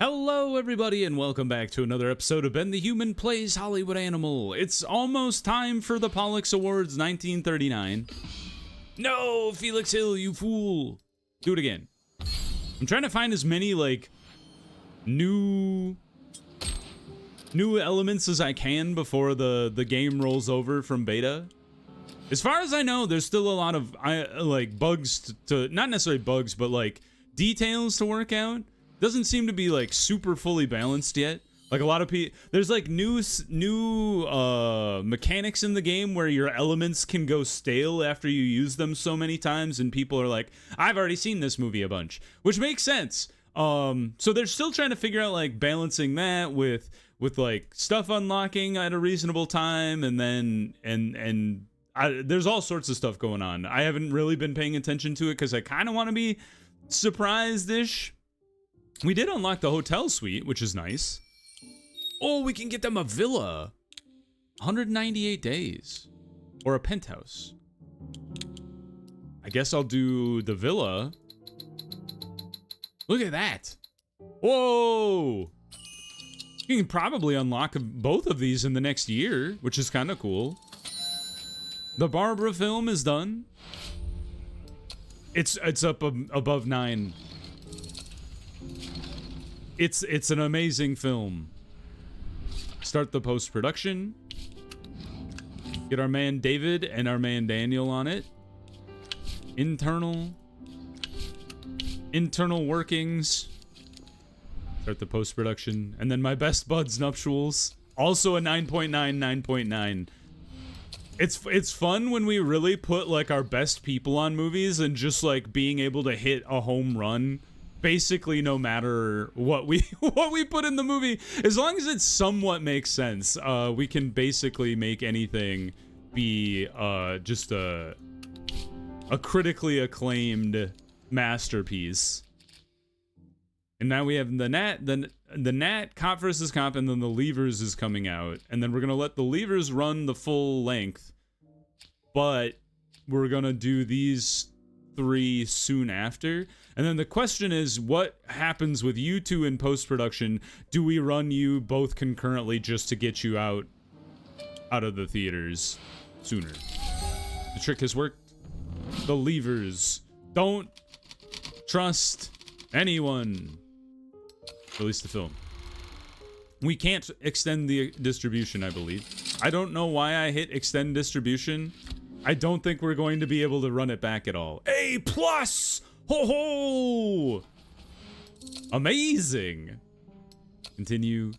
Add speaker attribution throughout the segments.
Speaker 1: Hello, everybody, and welcome back to another episode of Ben the Human Plays Hollywood Animal. It's almost time for the Pollock Awards 1939. No, Felix Hill, you fool. Do it again. I'm trying to find as many, like, new elements as I can before the game rolls over from beta. As far as I know, there's still a lot of, bugs to not necessarily bugs, but, like, details to work out. Doesn't seem to be like super fully balanced yet. Like a lot of people, there's like new mechanics in the game where your elements can go stale after you use them so many times, and people are like, I've already seen this movie a bunch, which makes sense. So they're still trying to figure out like balancing that with like stuff unlocking at a reasonable time, and then there's all sorts of stuff going on. I haven't really been paying attention to it because I kind of want to be surprised-ish. We did unlock the hotel suite, which is nice. Oh, we can get them a villa. 198 days. Or a penthouse. I guess I'll do the villa. Look at that. Whoa. You can probably unlock both of these in the next year, which is kind of cool. The Barbara film is done. It's up above 9. It's an amazing film. Start the post-production. Get our man David and our man Daniel on it. Internal workings. Start the post-production. And then my best bud's nuptials. Also a 9.9, 9.9. It's fun when we really put like our best people on movies and just like being able to hit a home run. Basically, no matter what we put in the movie, as long as it somewhat makes sense, we can basically make anything be just a critically acclaimed masterpiece. And now we have the Nat, Cop vs. Cop, and then the Levers is coming out, and then we're gonna let the Levers run the full length, but we're gonna do these 3 soon after. And then the question is, what happens with you two in post-production? Do we run you both concurrently just to get you out of the theaters sooner? The trick has worked. The Levers. Don't trust anyone. Release the film. We can't extend the distribution, I believe. I don't know why I hit extend distribution. I don't think we're going to be able to run it back at all. A+! Ho ho! Amazing! Continue.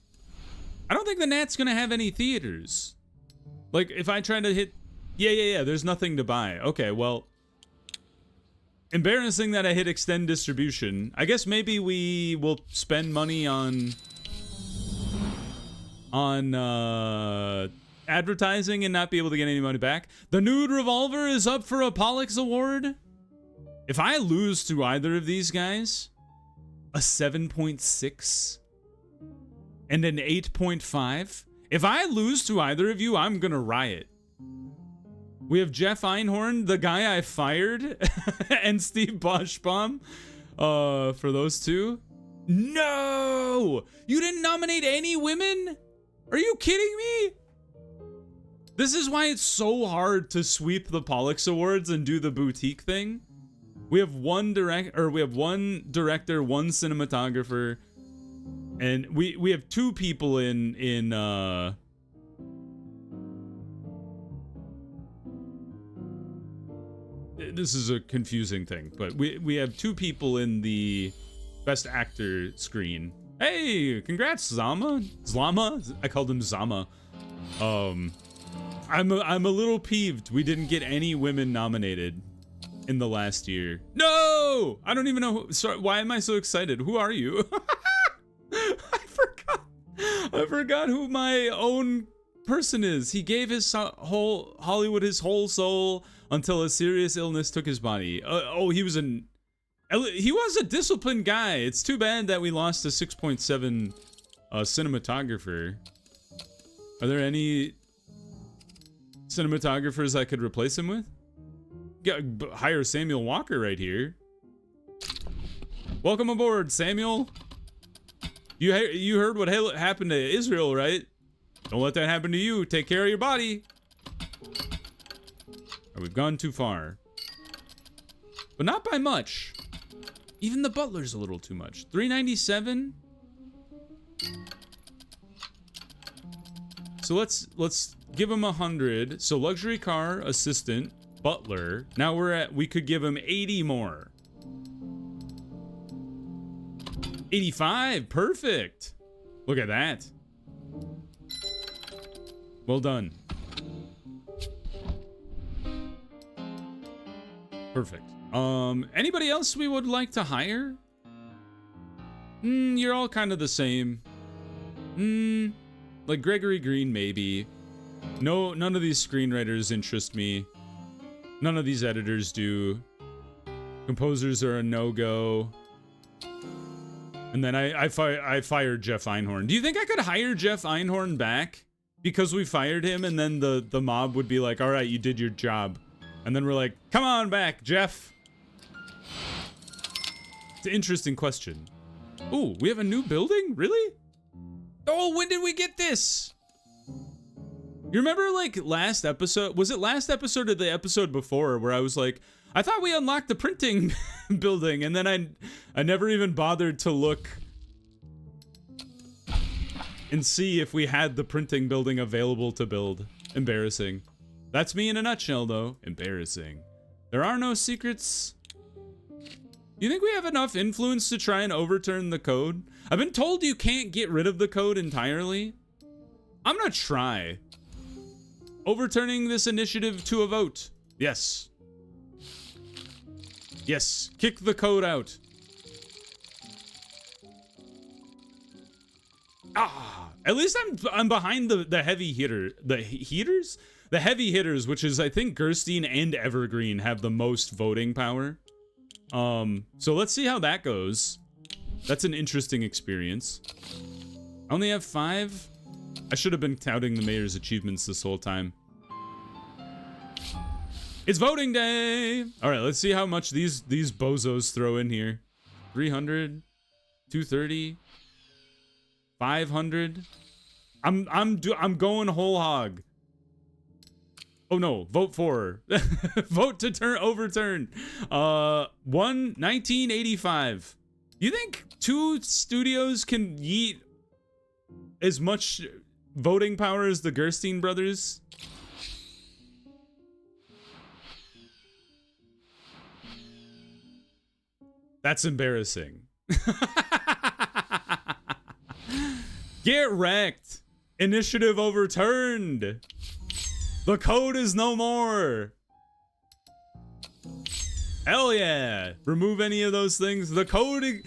Speaker 1: I don't think the Nat's gonna have any theaters. Like, if I try to hit... Yeah, there's nothing to buy. Okay, well... Embarrassing that I hit extend distribution. I guess maybe we will spend money on advertising and not be able to get any money back. The Nude Revolver is up for a Pollock Award. If I lose to either of these guys, a 7.6 and an 8.5. If I lose to either of you, I'm gonna riot. We have Jeff Einhorn, the guy I fired, and Steve Boschbaum for those two. No! You didn't nominate any women? Are you kidding me? This is why it's so hard to sweep the Pollock Awards and do the boutique thing. We have one director, one cinematographer, and we have 2 people in this is a confusing thing, but we have 2 people in the best actor screen. Hey, congrats, Zama. I called him Zama. I'm a little peeved we didn't get any women nominated in the last year. No! I don't even know sorry, why am I so excited? Who are you? I forgot who my own person is. He gave his whole Hollywood his whole soul until a serious illness took his body. He was a disciplined guy. It's too bad that we lost a 6.7 cinematographer. Are there any cinematographers I could replace him with? Hire Samuel Walker right here. Welcome aboard, Samuel. You heard what happened to Israel, right? Don't let that happen to you. Take care of your body. We've gone too far. But not by much. Even the butler's a little too much. 397. So let's give him 100. So luxury car, assistant, butler. Now we could give him 80 more. 85, perfect. Look at that. Well done. Perfect. Anybody else we would like to hire? You're all kind of the same. Like Gregory Green, maybe. No, none of these screenwriters interest me. None of these editors do. Composers are a no-go. And then I fired Jeff Einhorn. Do you think I could hire Jeff Einhorn back? Because we fired him, and then the mob would be like, all right, you did your job. And then we're like, come on back, Jeff. It's an interesting question. Ooh, we have a new building? Really? Oh, when did we get this? You remember, like, last episode? Was it last episode or the episode before where I was like, I thought we unlocked the printing building, and then I never even bothered to look and see if we had the printing building available to build. Embarrassing. That's me in a nutshell, though. Embarrassing. There are no secrets. You think we have enough influence to try and overturn the code? I've been told you can't get rid of the code entirely. I'm gonna try. Overturning this initiative to a vote. Yes. Yes. Kick the code out. At least I'm behind the heavy hitter. The heaters? The heavy hitters, which is, I think, Gerstein and Evergreen have the most voting power. So let's see how that goes. That's an interesting experience. I only have 5. I should have been touting the mayor's achievements this whole time. It's voting day! Alright, let's see how much these bozos throw in here. 300, 230, 500. I'm going whole hog. Oh no, vote for. Vote to overturn. 1985. You think 2 studios can yeet as much voting power as the Gerstein brothers? That's embarrassing. Get wrecked. Initiative overturned. The code is no more. Hell yeah. Remove any of those things. The code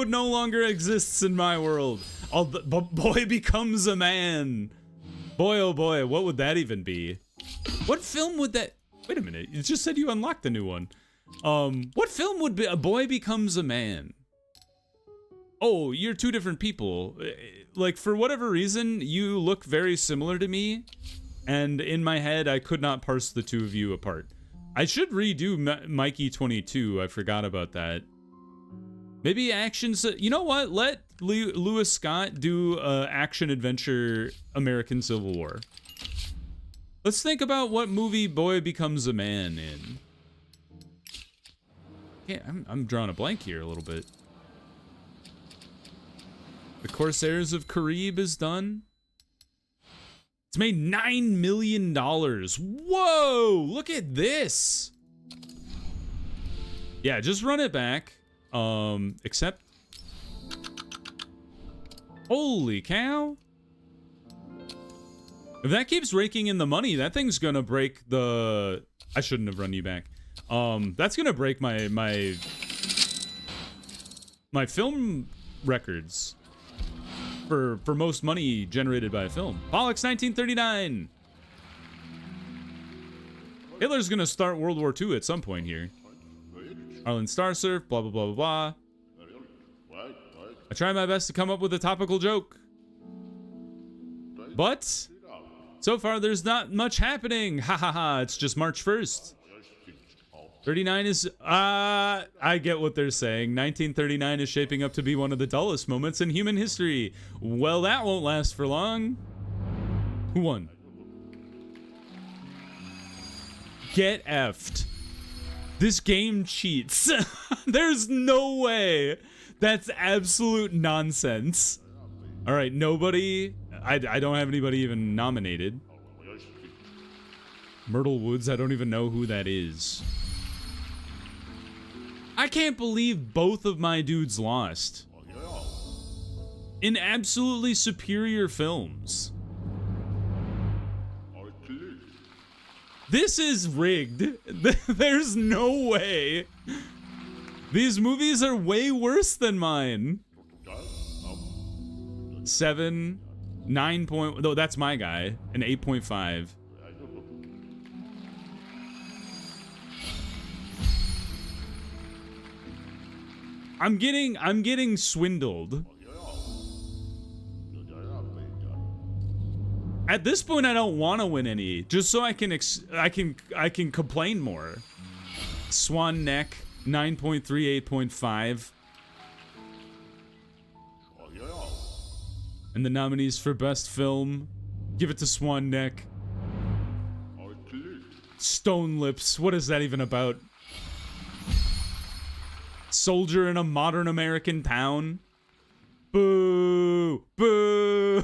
Speaker 1: no longer exists in my world. Boy becomes a man. Boy, oh boy, what would that even be? What film would that... Wait a minute, you just said you unlocked a new one. What film would be A Boy Becomes a Man? Oh, you're 2 different people. Like, for whatever reason, you look very similar to me. And in my head, I could not parse the 2 of you apart. I should redo Mikey 22. I forgot about that. Maybe actions. You know what? Let Lewis Scott do action adventure American Civil War. Let's think about what movie Boy Becomes a Man in. Yeah, I'm drawing a blank here a little bit. The Corsairs of Carib is done. It's made $9 million. Whoa, look at this. Yeah, just run it back. Except. Holy cow. If that keeps raking in the money, that thing's gonna break the... I shouldn't have run you back. That's gonna break my film records for most money generated by a film. Pollock's 1939. Hitler's gonna start World War II at some point here. Arlen Starsurf, blah blah blah blah blah. I try my best to come up with a topical joke, but so far there's not much happening. Ha ha ha! It's just March 1st. 39 is, I get what they're saying. 1939 is shaping up to be one of the dullest moments in human history. Well, that won't last for long. Who won? Get effed. This game cheats. There's no way. That's absolute nonsense. All right, nobody. I don't have anybody even nominated. Myrtle Woods, I don't even know who that is. I can't believe both of my dudes lost. In absolutely superior films. This is rigged. There's no way. These movies are way worse than mine. 7, 9 point. No, that's my guy. An 8.5. I'm getting swindled. At this point, I don't want to win any, just so I can complain more. Swan Neck, 9.3, 8.5. And the nominees for Best Film, give it to Swan Neck. Stone Lips, what is that even about? Soldier in a Modern American Town. Boo! Boo!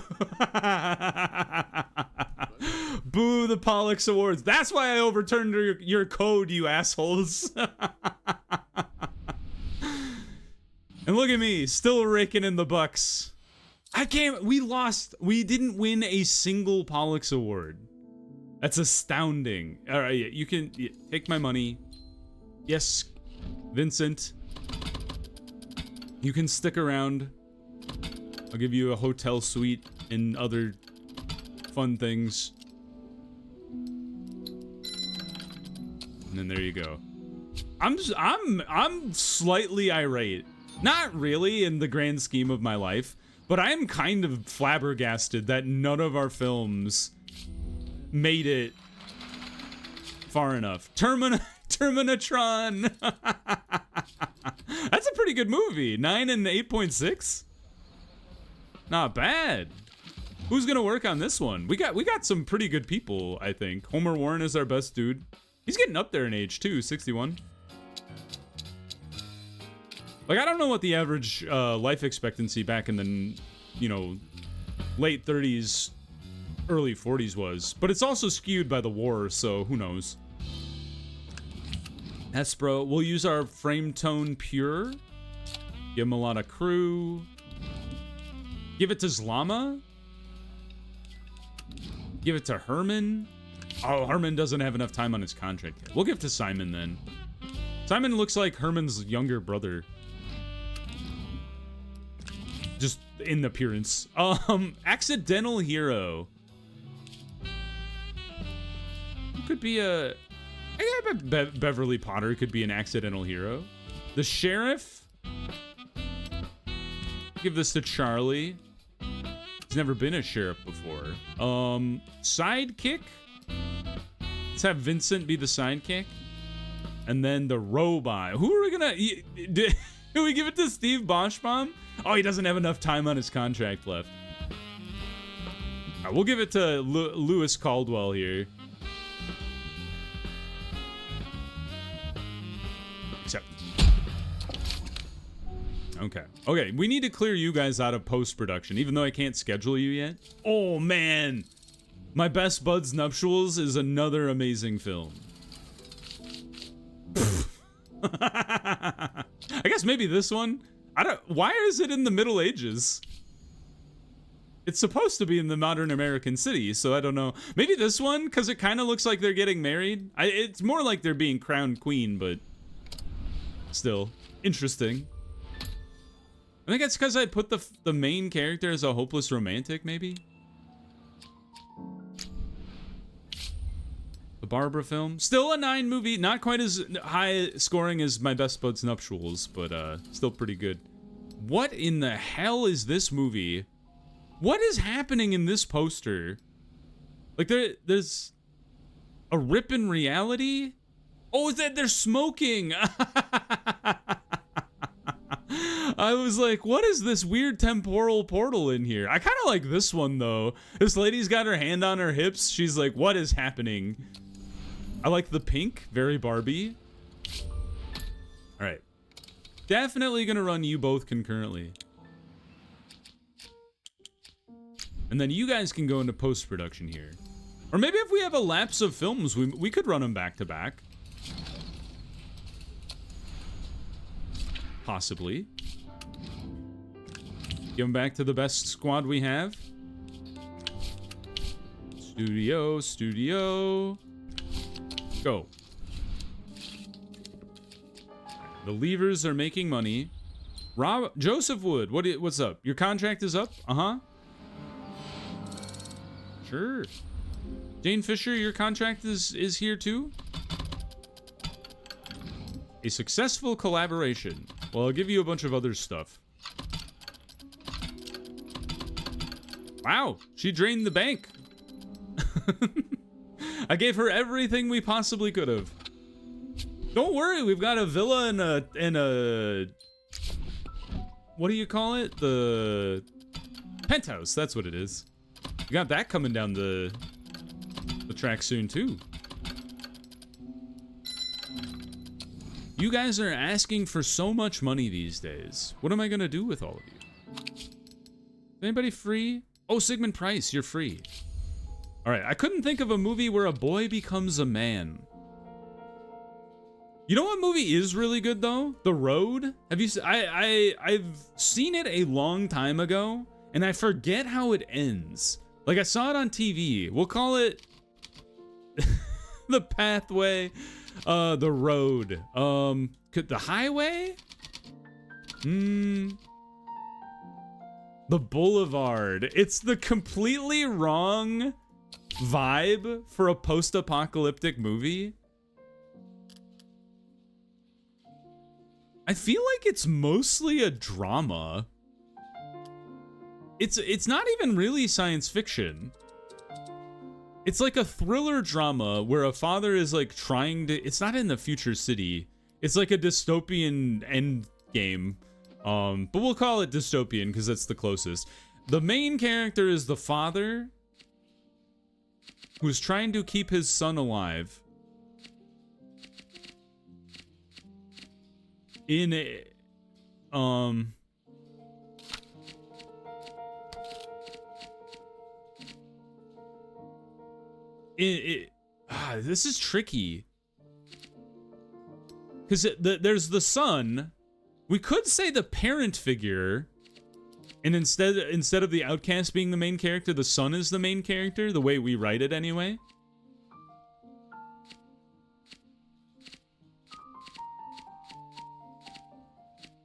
Speaker 1: Boo the Pollock Awards. That's why I overturned your code, you assholes. And look at me, still raking in the bucks. We lost. We didn't win a single Pollock Award. That's astounding. All right, you can take my money. Yes, Vincent. You can stick around. I'll give you a hotel suite and other fun things. And then there you go. I'm slightly irate. Not really in the grand scheme of my life, but I am kind of flabbergasted that none of our films made it far enough. Terminatron. That's a pretty good movie. 9 and 8.6. Not bad. Who's gonna work on this one? We got some pretty good people, I think. Homer Warren is our best dude. He's getting up there in age too, 61. Like, I don't know what the average life expectancy back in the, late 30s, early 40s was, but it's also skewed by the war, so who knows. Hespro, we'll use our frame tone pure. Give him a lot of crew. Give it to Zlama. Give it to Herman. Oh, Herman doesn't have enough time on his contract yet. We'll give it to Simon then. Simon looks like Herman's younger brother. Just in appearance. Accidental Hero. Could be a... I bet Beverly Potter could be an accidental hero. The Sheriff. Give this to Charlie. He's never been a sheriff before. Sidekick. Let's have Vincent be the sidekick. And then the robot. Who are we gonna... Do we give it to Steve Boschbaum? Oh, he doesn't have enough time on his contract left. All right, we'll give it to Lewis Caldwell here. Okay, we need to clear you guys out of post-production, even though I can't schedule you yet. Oh, man. My Best Buds Nuptials is another amazing film. I guess maybe this one. Why is it in the Middle Ages? It's supposed to be in the modern American city, so I don't know. Maybe this one, because it kind of looks like they're getting married. It's more like they're being crowned queen, but still, interesting. I think it's because I put the main character as a hopeless romantic, maybe? The Barbara film. Still a 9 movie. Not quite as high scoring as My Best Buds Nuptials, but still pretty good. What in the hell is this movie? What is happening in this poster? Like, there's a rip in reality? Oh, that they're smoking. I was like, what is this weird temporal portal in here? I kind of like this one, though. This lady's got her hand on her hips. She's like, what is happening? I like the pink. Very Barbie. All right. Definitely going to run you both concurrently. And then you guys can go into post-production here. Or maybe if we have a lapse of films, we could run them back to back. Possibly. Give them back to the best squad we have. Studio. Go. The levers are making money. Joseph Wood, what's up? Your contract is up? Uh-huh. Sure. Jane Fisher, your contract is here too? A successful collaboration. Well, I'll give you a bunch of other stuff. Wow, she drained the bank. I gave her everything we possibly could have. Don't worry, we've got a villa and a what do you call it? The penthouse, that's what it is. We got that coming down the track soon too. You guys are asking for so much money these days. What am I gonna do with all of you? Is anybody free? Oh, Sigmund Price, you're free. All right, I couldn't think of a movie where a boy becomes a man. You know what movie is really good though? The Road. Have you? I've seen it a long time ago, and I forget how it ends. Like I saw it on TV. We'll call it The Pathway, The Road. The Highway? The Boulevard. It's the completely wrong vibe for a post-apocalyptic movie. I feel like it's mostly a drama. It's not even really science fiction. It's like a thriller drama where a father is like trying to, it's not in the future city. It's like a dystopian end game. But we'll call it dystopian because that's the closest. The main character is the father who's trying to keep his son alive in a, this is tricky because there's the son. We could say the parent figure, and instead of the outcast being the main character, the son is the main character, the way we write it anyway.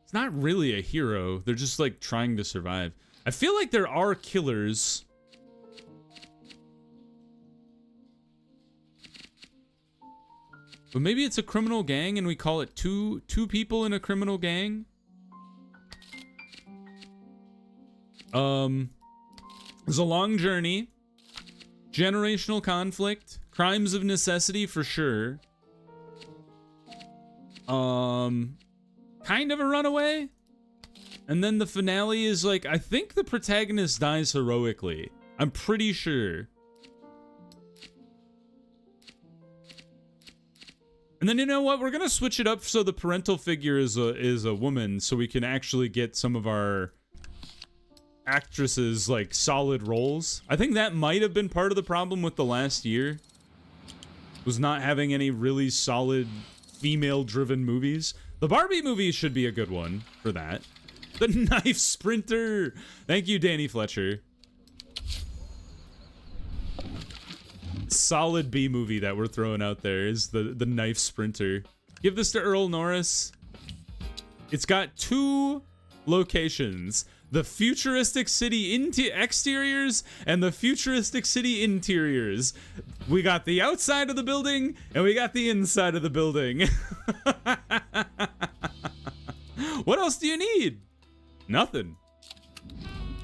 Speaker 1: It's not really a hero. They're just like trying to survive. I feel like there are killers. But maybe it's a criminal gang and we call it two people in a criminal gang. There's a long journey. Generational conflict. Crimes of necessity for sure. Kind of a runaway. And then the finale is like, I think the protagonist dies heroically. I'm pretty sure. And then you know what? We're gonna switch it up so the parental figure is a woman, so we can actually get some of our actresses like solid roles. I think that might have been part of the problem with the last year, was not having any really solid female-driven movies. The Barbie movie should be a good one for that. The Knife Sprinter. Thank you, Danny Fletcher. Solid B movie that we're throwing out there is the Knife Sprinter. Give this to Earl Norris. It's got 2 locations. The futuristic city exteriors and the futuristic city interiors. We got the outside of the building and we got the inside of the building. What else do you need? Nothing.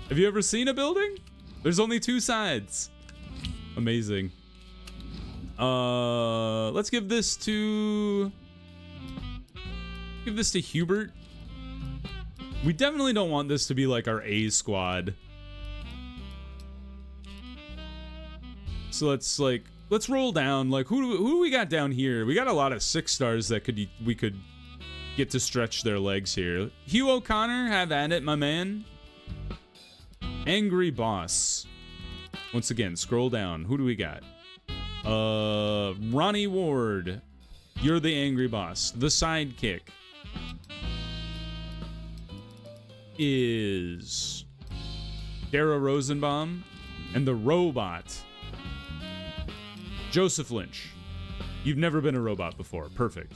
Speaker 1: Have you ever seen a building? There's only 2 sides. Amazing. Let's give this to Hubert. We definitely don't want this to be like our A squad. So let's roll down. Like who do we got down here? We got a lot of 6 stars that we could get to stretch their legs here. Hugh O'Connor, have at it, my man. Angry Boss. Once again, scroll down. Who do we got? Ronnie Ward. You're the Angry Boss. The sidekick is Dara Rosenbaum, and the robot, Joseph Lynch. You've never been a robot before. Perfect.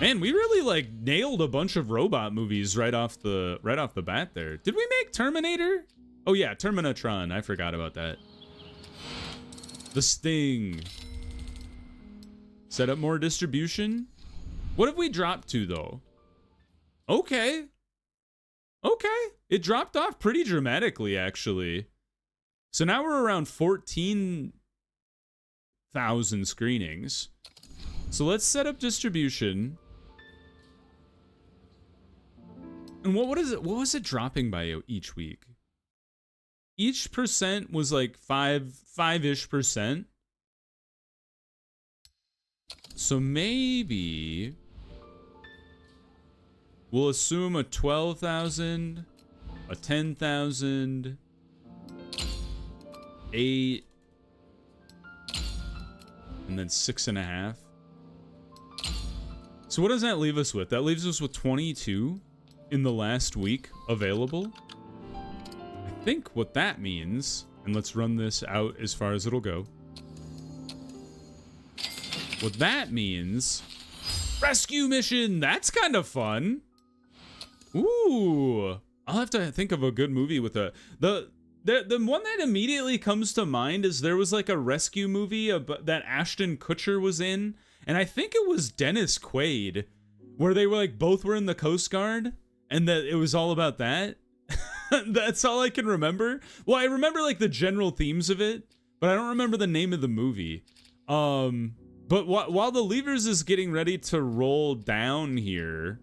Speaker 1: Man, we really like nailed a bunch of robot movies right off the bat there. Did we make Terminator? Oh yeah, Terminatron. I forgot about that. The Sting. Set up more distribution. What have we dropped to though? Okay. It dropped off pretty dramatically, actually. So now we're around 14,000 screenings. So let's set up distribution. And what was it dropping by each week? Each percent was like 5-ish%. So maybe we'll assume a 12,000, a 10,000, 8, and then 6.5. So what does that leave us with? That leaves us with 22 in the last week available. I think what that means, and let's run this out as far as it'll go. What that means, rescue mission. That's kind of fun. Ooh, I'll have to think of a good movie with the one that immediately comes to mind is there was like a rescue movie that Ashton Kutcher was in, and I think it was Dennis Quaid, where they were like both were in the Coast Guard, and that it was all about that. That's all I can remember. Well, I remember like the general themes of it, but I don't remember the name of the movie. But while the levers is getting ready to roll down here,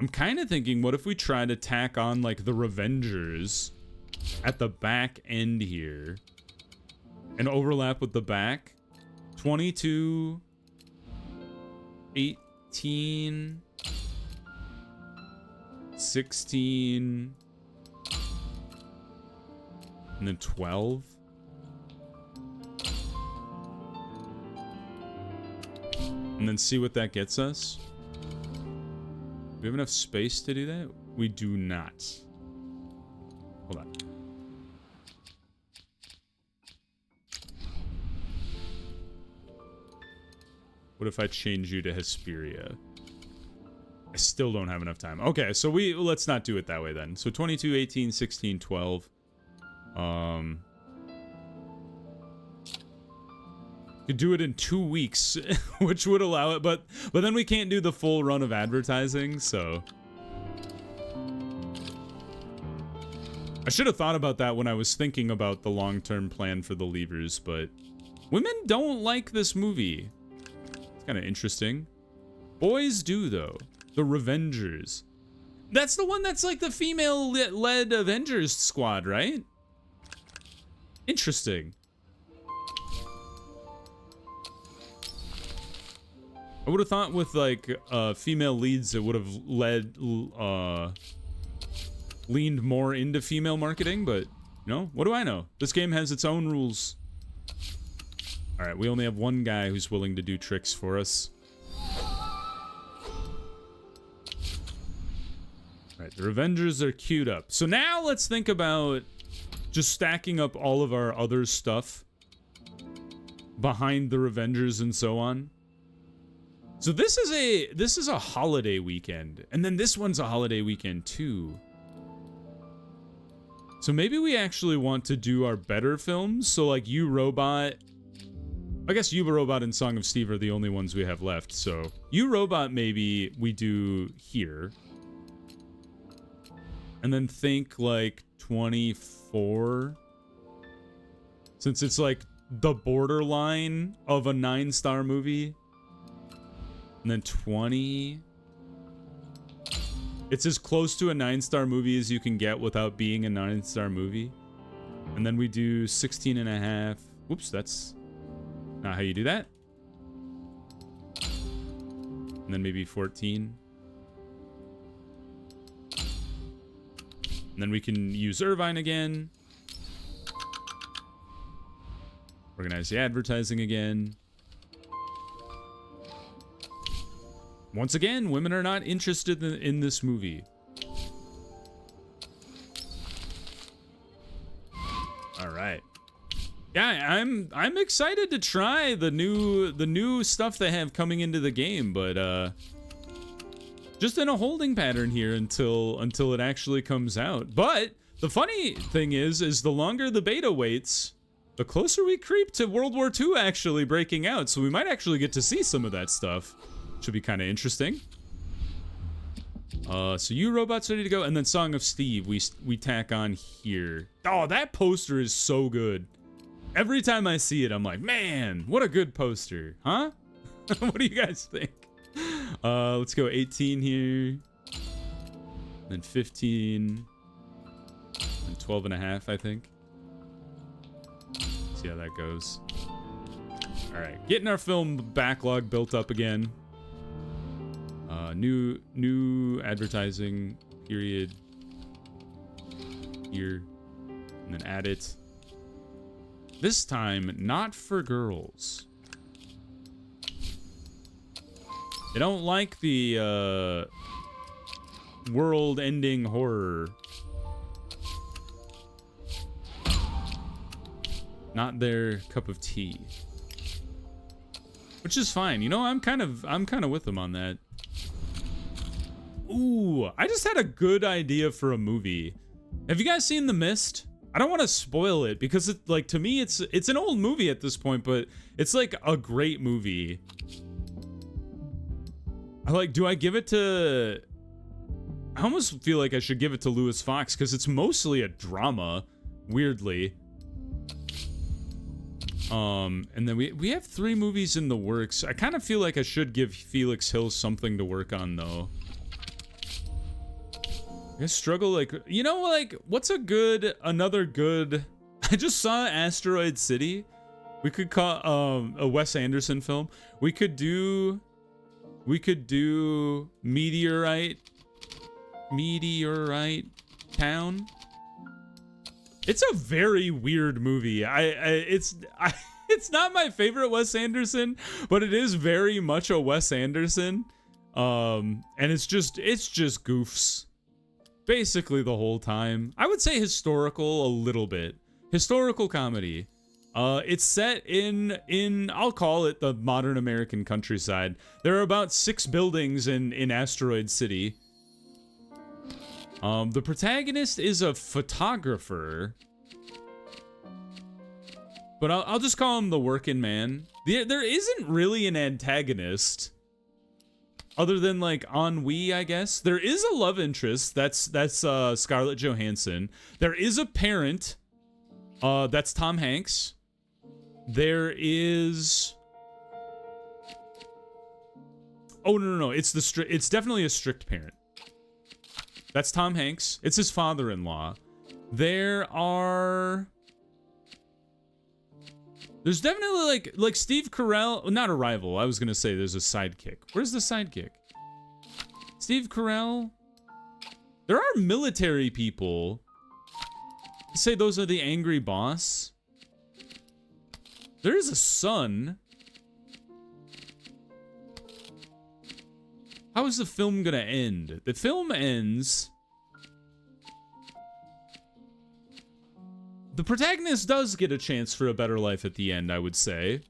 Speaker 1: I'm kind of thinking, what if we try to tack on like the Revengers at the back end here and overlap with the back? 22, 18, 16, and then 12. And then see what that gets us. Do we have enough space to do that? We do not. Hold on. What if I change you to Hesperia? I still don't have enough time. Okay, so let's not do it that way then. So 22, 18, 16, 12. Could do it in 2 weeks, which would allow it, but then we can't do the full run of advertising, so. I should have thought about that when I was thinking about the long-term plan for the levers, but women don't like this movie. It's kind of interesting. Boys do, though. The Revengers. That's the one that's like the female-led Avengers squad, right? Interesting. I would have thought with like female leads, it would have leaned more into female marketing, but no, what do I know? This game has its own rules. All right, we only have one guy who's willing to do tricks for us. All right, the Revengers are queued up. So now let's think about just stacking up all of our other stuff behind the Revengers and so on. So this is a holiday weekend, and then this one's a holiday weekend too. So maybe we actually want to do our better films. So like You Robot, I guess You Robot and Song of Steve are the only ones we have left. So You Robot maybe we do here, and then think like 24, since it's like the borderline of a 9-star movie. And then 20. It's as close to a 9-star movie as you can get without being a 9-star movie. And then we do 16 and a half. Whoops, that's not how you do that. And then maybe 14. And then we can use Irvine again. Organize the advertising again. Once again, women are not interested in this movie. All right. Yeah, I'm excited to try the new stuff they have coming into the game, but just in a holding pattern here until it actually comes out. But the funny thing is the longer the beta waits, the closer we creep to World War II actually breaking out. So we might actually get to see some of that stuff. Should be kind of interesting. So you robots ready to go, and then Song of Steve we tack on here. Oh, that poster is so good. Every time I see it, I'm like, man, what a good poster, huh? What do you guys think? Let's go 18 here, then 15, and 12 and a half, I think. See how that goes. All right, getting our film backlog built up again. New advertising period here, and then add it. This time, not for girls. They don't like the world-ending horror. Not their cup of tea. Which is fine. You know, I'm kind of with them on that. Ooh, I just had a good idea for a movie. Have you guys seen The Mist? I don't want to spoil it because it, like, to me it's an old movie at this point, but it's like a great movie. Do I give it to... I almost feel like I should give it to Louis Fox because it's mostly a drama, weirdly. And then we have 3 movies in the works. I kind of feel like I should give Felix Hill something to work on, though. I struggle, like, you know, like, what's another good... I just saw Asteroid City. We could call, a Wes Anderson film. We could do Meteorite Town. It's a very weird movie. It's not my favorite Wes Anderson, but it is very much a Wes Anderson. And it's just goofs. Basically the whole time. I would say historical a little bit. Historical comedy. It's set in I'll call it the modern American countryside. There are about 6 buildings in Asteroid City. The protagonist is a photographer. But I'll just call him the working man. There isn't really an antagonist. Other than, like, ennui, I guess. There is a love interest. That's Scarlett Johansson. There is a parent. That's Tom Hanks. There is... Oh, no. It's definitely a strict parent. That's Tom Hanks. It's his father-in-law. There's definitely, like Steve Carell, not a rival. I was going to say there's a sidekick. Where's the sidekick? Steve Carell? There are military people. You say those are the angry boss? There is a son. How is the film going to end? The film ends... The protagonist does get a chance for a better life at the end, I would say.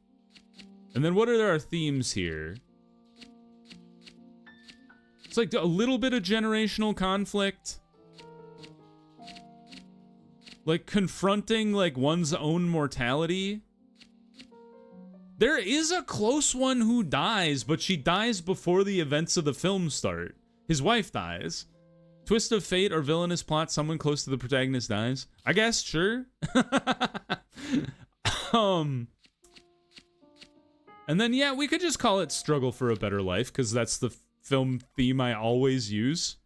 Speaker 1: And then what are our themes here? It's like a little bit of generational conflict. Like confronting like one's own mortality. There is a close one who dies, but she dies before the events of the film start. His wife dies. Twist of fate or villainous plot, someone close to the protagonist dies. I guess, sure. Um, and then, yeah, we could just call it Struggle for a Better Life, because that's the film theme I always use.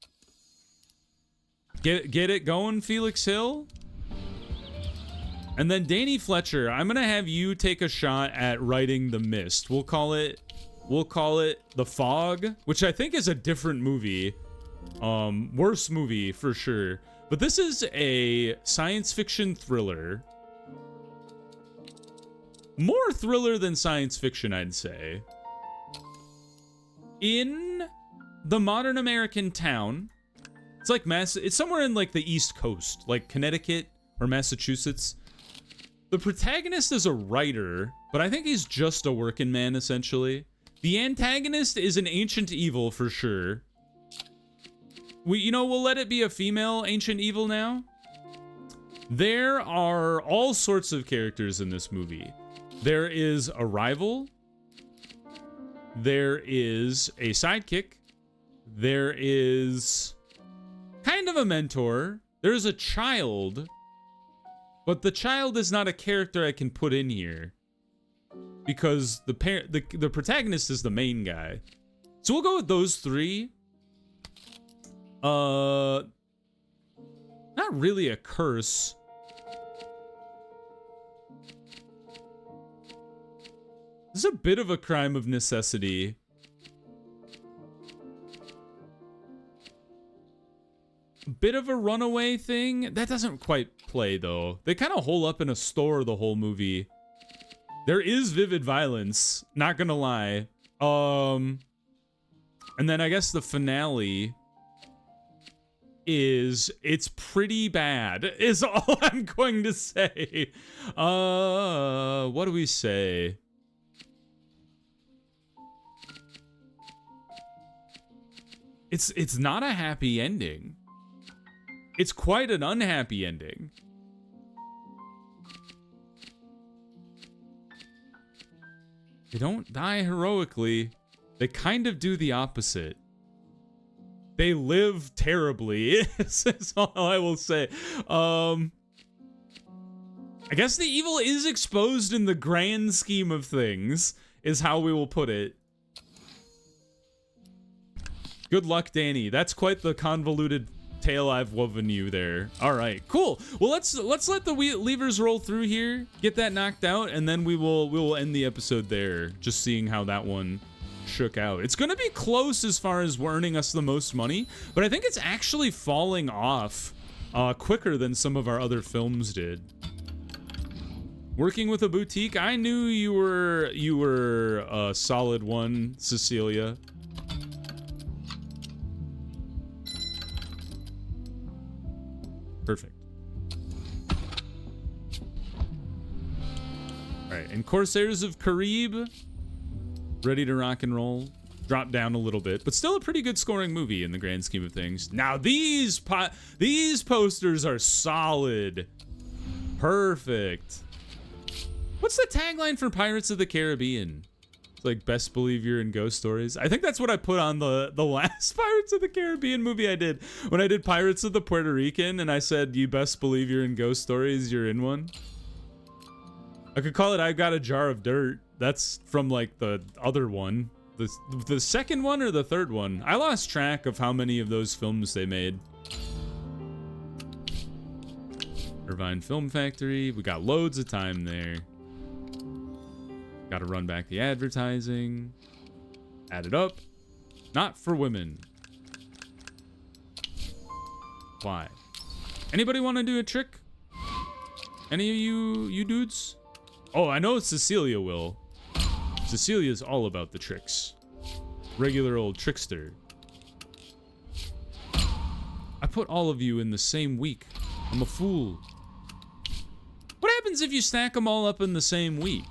Speaker 1: Get it going, Felix Hill? And then Danny Fletcher, I'm gonna have you take a shot at writing The Mist. We'll call it The Fog, which I think is a different movie. Worse movie for sure. But this is a science fiction thriller. More thriller than science fiction, I'd say. In the modern American town, it's like it's somewhere in like the East Coast, like Connecticut or Massachusetts. The protagonist is a writer, but I think he's just a working man, essentially. The antagonist is an ancient evil for sure. We'll let it be a female ancient evil now. There are all sorts of characters in this movie. There is a rival. There is a sidekick. There is kind of a mentor. There's a child. But the child is not a character I can put in here. Because the protagonist is the main guy. So we'll go with those three. Not really a curse. This is a bit of a crime of necessity. A bit of a runaway thing. That doesn't quite play, though. They kind of hole up in a store the whole movie. There is vivid violence, not gonna lie. And then I guess the finale is it's pretty bad, is all I'm going to say. What do we say? It's not a happy ending. It's quite an unhappy ending. They don't die heroically. They kind of do the opposite. They live terribly, is all I will say. I guess the evil is exposed in the grand scheme of things, is how we will put it. Good luck, Danny. That's quite the convoluted tale I've woven you there. All right, cool. Well, let's let the levers roll through here, get that knocked out, and then we will end the episode there. Just seeing how that one shook out. It's gonna be close as far as earning us the most money, but I think it's actually falling off quicker than some of our other films did. Working with a boutique, I knew you were a solid one, Cecilia. Perfect. All right, and Corsairs of Carib, ready to rock and roll. Dropped down a little bit, but still a pretty good scoring movie in the grand scheme of things. Now these posters are solid. Perfect. What's the tagline for Pirates of the Caribbean? It's like, best believe you're in ghost stories. I think that's what I put on the last Pirates of the Caribbean movie I did. When I did Pirates of the Puerto Rican and I said, you best believe you're in ghost stories, you're in one. I could call it I've Got a Jar of Dirt. That's from like the other one. The second one or the third one? I lost track of how many of those films they made. Irvine Film Factory. We got loads of time there. Got to run back the advertising. Add it up. Not for women. Why? Anybody want to do a trick? Any of you dudes? Oh, I know Cecilia will. Cecilia's all about the tricks. Regular old trickster. I put all of you in the same week. I'm a fool. What happens if you stack them all up in the same week?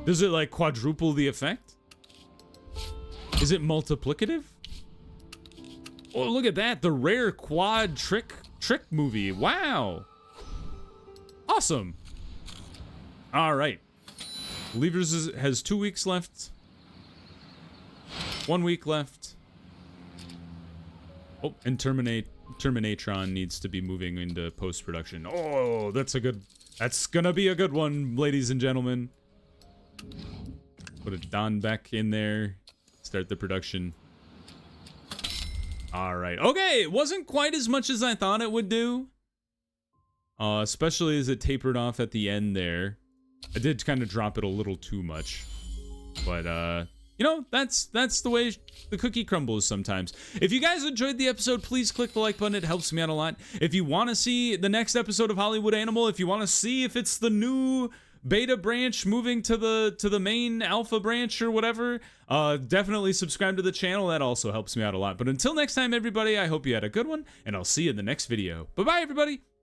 Speaker 1: Does it like quadruple the effect? Is it multiplicative? Oh, look at that. The rare quad trick movie. Wow. Awesome. All right. Levers has 2 weeks left. 1 week left. Oh, and Terminatron needs to be moving into post-production. Oh, that's gonna be a good one, ladies and gentlemen. Put a Don back in there. Start the production. All right. Okay, it wasn't quite as much as I thought it would do. Especially as it tapered off at the end there. I did kind of drop it a little too much. But, you know, that's the way the cookie crumbles sometimes. If you guys enjoyed the episode, please click the like button. It helps me out a lot. If you want to see the next episode of Hollywood Animal, if you want to see if it's the new beta branch moving to the main alpha branch or whatever, definitely subscribe to the channel. That also helps me out a lot. But until next time, everybody, I hope you had a good one, and I'll see you in the next video. Bye-bye, everybody.